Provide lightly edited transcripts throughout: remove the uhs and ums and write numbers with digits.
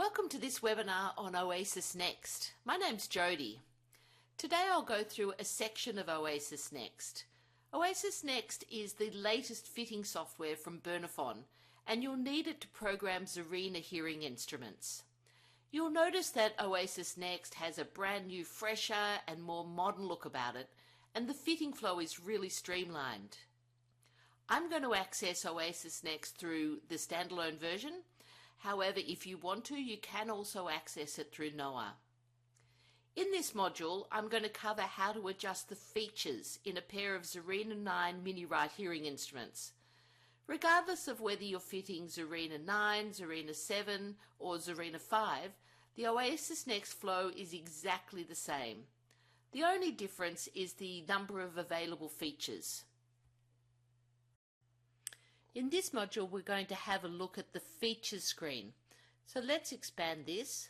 Welcome to this webinar on OasisNXT. My name's Jody. Today I'll go through a section of OasisNXT. OasisNXT is the latest fitting software from Bernafon, and you'll need it to program Zerena hearing instruments. You'll notice that OasisNXT has a brand new, fresher and more modern look about it, and the fitting flow is really streamlined. I'm going to access OasisNXT through the standalone version. However, if you want to, you can also access it through Noah. In this module, I'm going to cover how to adjust the features in a pair of Zerena 9 mini-right hearing instruments. Regardless of whether you're fitting Zerena 9, Zerena 7 or Zerena 5, the OasisNXT flow is exactly the same. The only difference is the number of available features. In this module, we're going to have a look at the features screen. So let's expand this,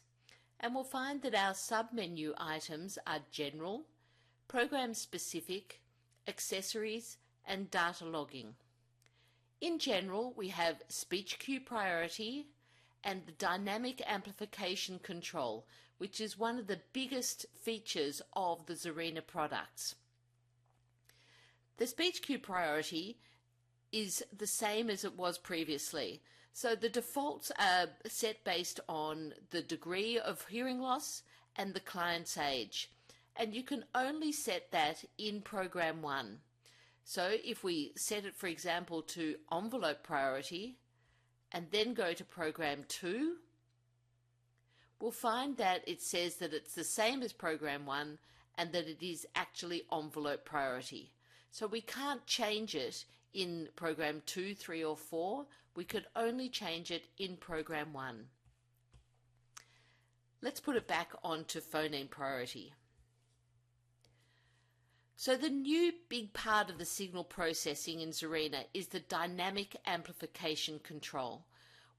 and we'll find that our submenu items are General, Program Specific, Accessories, and Data Logging. In General, we have Speech Cue Priority and the Dynamic Amplification Control, which is one of the biggest features of the Zerena products. The Speech Cue Priority is the same as it was previously. So the defaults are set based on the degree of hearing loss and the client's age. And you can only set that in Program 1. So if we set it, for example, to envelope priority and then go to Program 2, we'll find that it says that it's the same as Program 1 and that it is actually envelope priority. So we can't change it in Program 2, 3 or 4. We could only change it in Program 1. Let's put it back onto phoneme priority. So the new big part of the signal processing in Zerena is the Dynamic Amplification Control.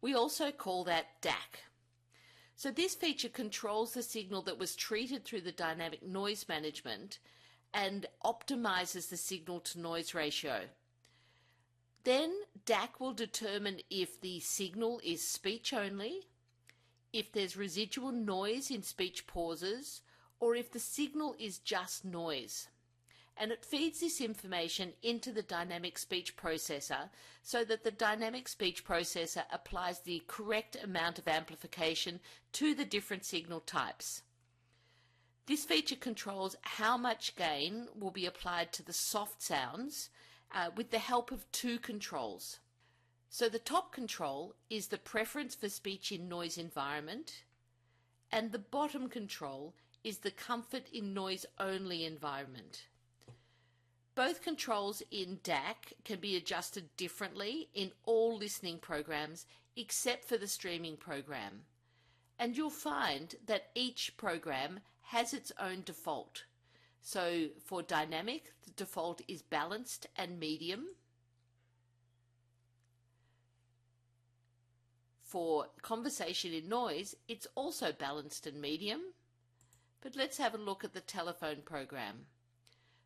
We also call that DAC. So this feature controls the signal that was treated through the dynamic noise management and optimizes the signal to noise ratio. Then DAC will determine if the signal is speech only, if there's residual noise in speech pauses, or if the signal is just noise. And it feeds this information into the dynamic speech processor so that the dynamic speech processor applies the correct amount of amplification to the different signal types. This feature controls how much gain will be applied to the soft sounds with the help of two controls. So the top control is the preference for speech in noise environment, and the bottom control is the comfort in noise only environment. Both controls in DAC can be adjusted differently in all listening programs except for the streaming program. And you'll find that each program has its own default. So for dynamic, the default is balanced and medium. For conversation in noise, it's also balanced and medium. But let's have a look at the telephone program.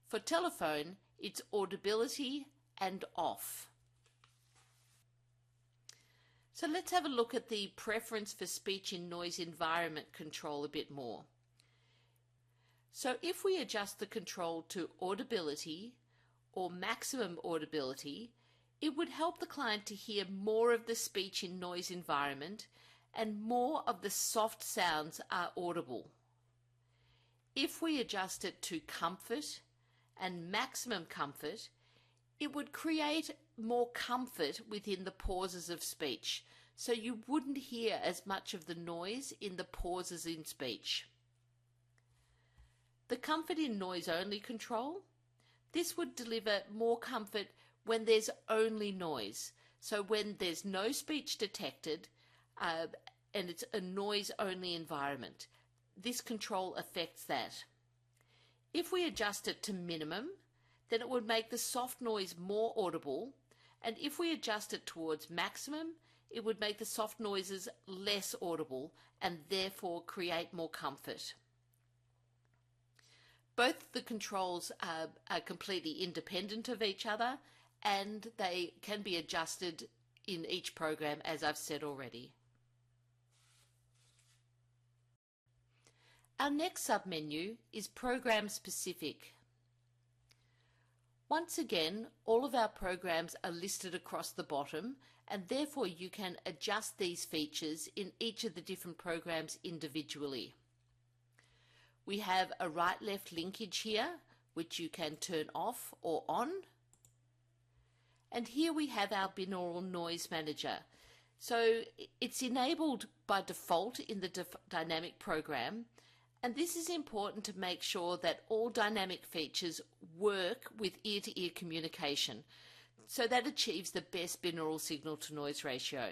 For telephone, it's audibility and off. So let's have a look at the preference for speech in noise environment control a bit more. So if we adjust the control to audibility or maximum audibility, it would help the client to hear more of the speech in noise environment and more of the soft sounds are audible. If we adjust it to comfort and maximum comfort, it would create more comfort within the pauses of speech, so you wouldn't hear as much of the noise in the pauses in speech. The comfort in noise only control, this would deliver more comfort when there's only noise. So when there's no speech detected and it's a noise only environment, this control affects that. If we adjust it to minimum, then it would make the soft noise more audible, and if we adjust it towards maximum, it would make the soft noises less audible and therefore create more comfort. Both the controls are completely independent of each other, and they can be adjusted in each program, as I've said already. Our next submenu is Program Specific. Once again, all of our programs are listed across the bottom, and therefore you can adjust these features in each of the different programs individually. We have a right-left linkage here, which you can turn off or on. And here we have our binaural noise manager. So it's enabled by default in the dynamic program, and this is important to make sure that all dynamic features work with ear-to-ear communication, so that achieves the best binaural signal to noise ratio.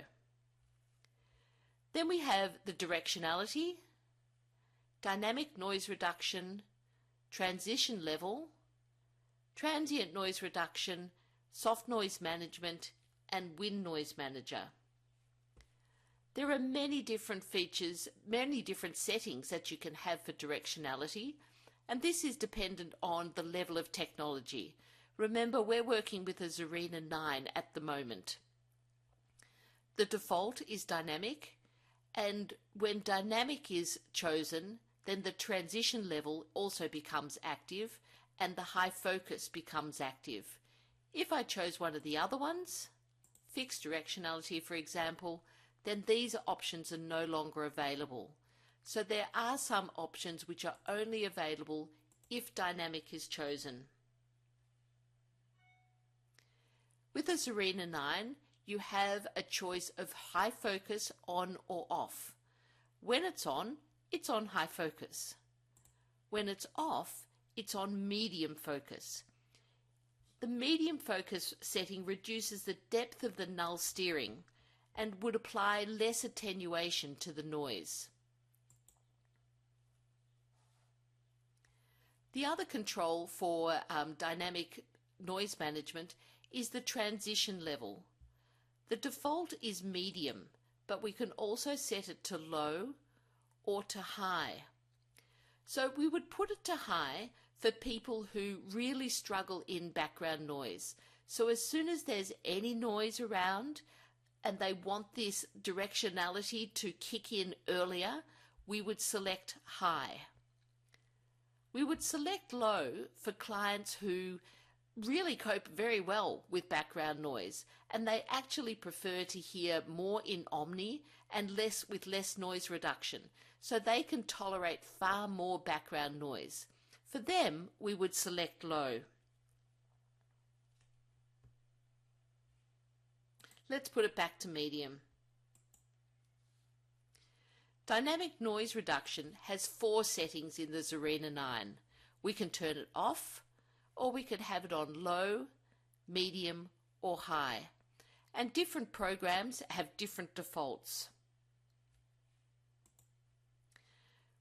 Then we have the directionality, dynamic noise reduction, transition level, transient noise reduction, soft noise management, and wind noise manager. There are many different features, many different settings that you can have for directionality, and this is dependent on the level of technology. Remember, we're working with a Zerena 9 at the moment. The default is dynamic, and when dynamic is chosen, then the transition level also becomes active and the high focus becomes active. If I chose one of the other ones, fixed directionality for example, then these options are no longer available. So there are some options which are only available if dynamic is chosen. With a Zerena 9, you have a choice of high focus on or off. When it's on high focus. When it's off, it's on medium focus. The medium focus setting reduces the depth of the null steering and would apply less attenuation to the noise. The other control for dynamic noise management is the transition level. The default is medium, but we can also set it to low or to high. So we would put it to high for people who really struggle in background noise. So as soon as there's any noise around and they want this directionality to kick in earlier, we would select high. We would select low for clients who really cope very well with background noise, and they actually prefer to hear more in omni and with less noise reduction, so they can tolerate far more background noise. For them, we would select low. Let's put it back to medium. Dynamic noise reduction has 4 settings in the Zerena 9. We can turn it off, or we could have it on low, medium, or high. And different programs have different defaults.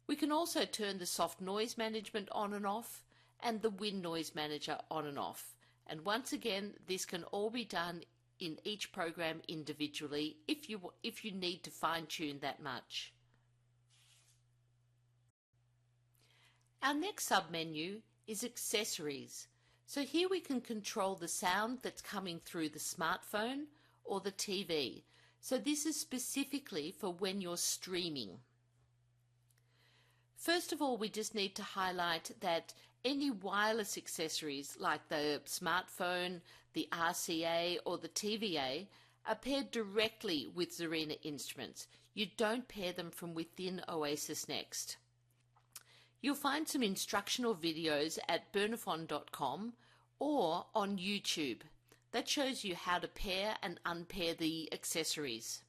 We can also turn the soft noise management on and off, and the wind noise manager on and off. And once again, this can all be done in each program individually if you need to fine-tune that much. Our next submenu is accessories. So here we can control the sound that's coming through the smartphone or the TV. So this is specifically for when you're streaming. First of all, we just need to highlight that any wireless accessories like the smartphone, the RCA or the TVA are paired directly with Zerena instruments. You don't pair them from within OasisNXT. You'll find some instructional videos at bernafon.com or on YouTube that shows you how to pair and unpair the accessories.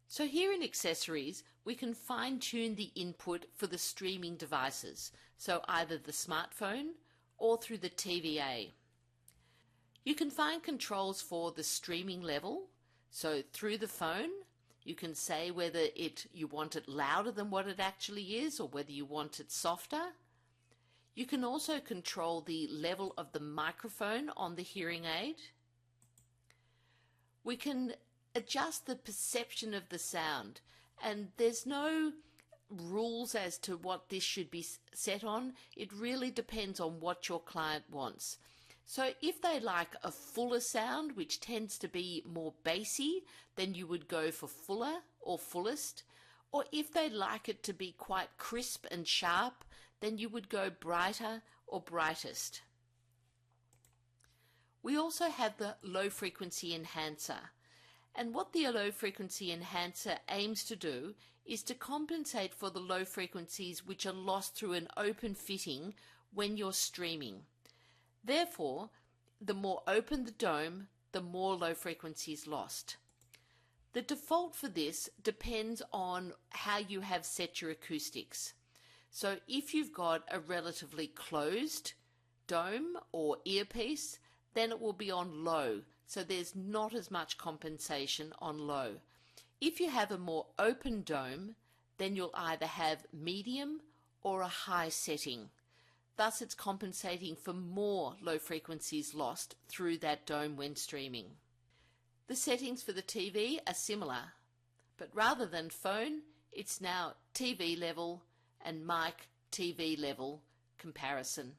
So here in accessories, we can fine-tune the input for the streaming devices, so either the smartphone or through the TVA. You can find controls for the streaming level, so through the phone, you can say whether you want it louder than what it actually is or whether you want it softer. You can also control the level of the microphone on the hearing aid. We can adjust the perception of the sound, and there's no rules as to what this should be set on. It really depends on what your client wants. So if they like a fuller sound, which tends to be more bassy, then you would go for fuller or fullest. or if they like it to be quite crisp and sharp, then you would go brighter or brightest. We also have the low frequency enhancer. And what the low frequency enhancer aims to do is to compensate for the low frequencies which are lost through an open fitting when you're streaming. Therefore, the more open the dome, the more low frequency is lost. The default for this depends on how you have set your acoustics. So if you've got a relatively closed dome or earpiece, then it will be on low, so there's not as much compensation on low. If you have a more open dome, then you'll either have medium or a high setting. Thus it's compensating for more low frequencies lost through that dome when streaming. The settings for the TV are similar, but rather than phone, it's now TV level and mic TV level comparison.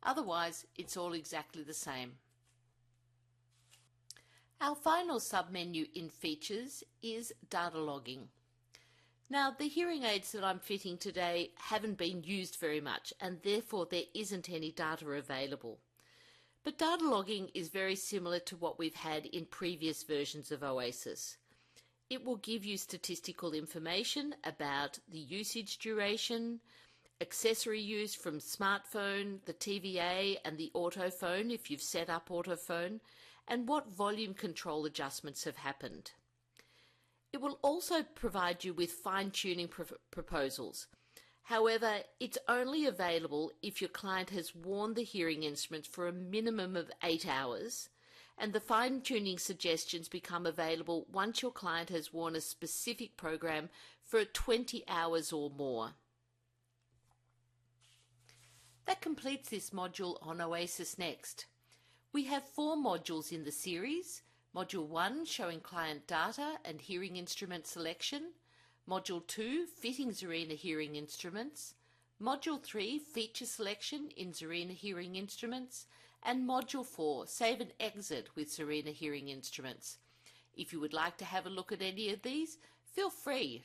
Otherwise, it's all exactly the same. Our final submenu in features is data logging. Now, the hearing aids that I'm fitting today haven't been used very much, and therefore there isn't any data available. But data logging is very similar to what we've had in previous versions of Oasis. It will give you statistical information about the usage duration, accessory use from smartphone, the TVA and the autophone if you've set up autophone, and what volume control adjustments have happened. It will also provide you with fine-tuning proposals. However, it's only available if your client has worn the hearing instruments for a minimum of 8 hours, and the fine-tuning suggestions become available once your client has worn a specific program for 20 hours or more. That completes this module on OasisNXT. We have 4 modules in the series. Module 1 showing client data and hearing instrument selection. Module 2 fitting Zerena hearing instruments. Module 3 feature selection in Zerena hearing instruments. And Module 4 save and exit with Zerena hearing instruments. If you would like to have a look at any of these, feel free